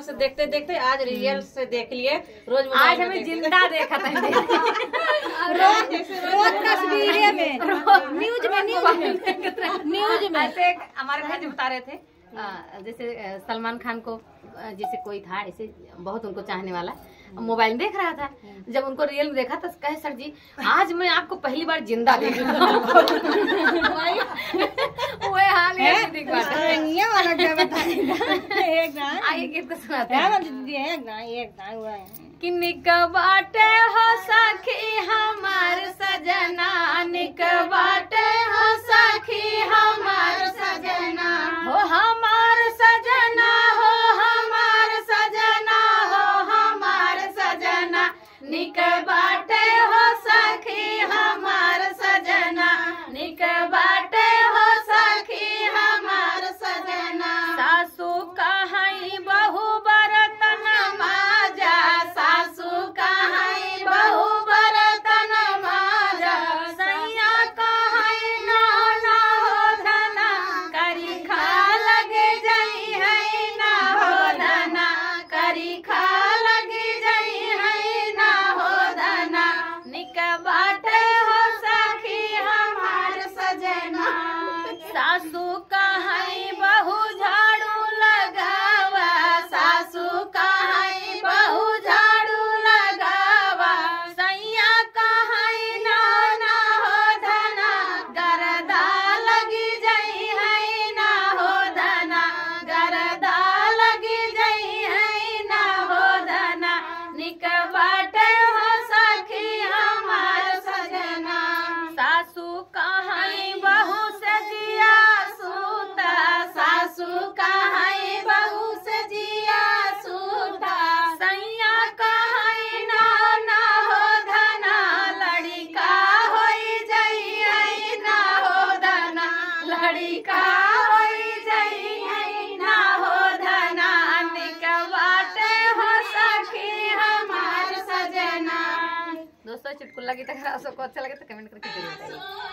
से देखते देखते आज रियल से देख लिए। रोज आज हमें जिंदा देखा था रोज तस्वीरें में न्यूज में ऐसे हमारे भाई बता रहे थे जैसे सलमान खान को जैसे कोई था ऐसे बहुत उनको चाहने वाला मोबाइल देख रहा था। जब उनको रियल में देखा तो कहे सर जी आज मैं आपको पहली बार जिंदा देख रहा हूँ। वो हाल है कि निक बाटे हो सखी हमार सजना, निक बाटे हो सखी हमार सजना, हो हमार सजना, हो हमार सजना, हो हमार सजना, निक बाटे हो सखी हमार सजना, निक बाटे हो सखी हमार सजना। सासू कहाई बहू बरतन माजा, सासू कहाई बहू बरतन माजा, सैया कहाई ना हो धना, करी खा लगे जाई है ना हो धना, करी खा लगे जाई है ना हो धना, निक बाटे हो सखी हमार सजना। सासू कहाई बहू झाड़ू लगावा, सासू कहाई बहू झाड़ू लगावा, सैया कहाई ना हो धना, गरदा लगी जाई है ना हो धना, गरदा लगी जाई है ना हो धना, निक बाटे हो सखी हमार सजना। सासू कहाई बहू से जिया सूता, सासू कहाई बहू से जिया सूता, सैया कहाई ना हो धना, लड़िका होई जाई है ना हो धना, लड़िका होई जाई है ना हो धना, निक बाटे हो सखी हमार सजना। दोस्तों चुटकुला गीत अगर आपको अच्छा लगे तो कमेंट करके जरूर बताइए।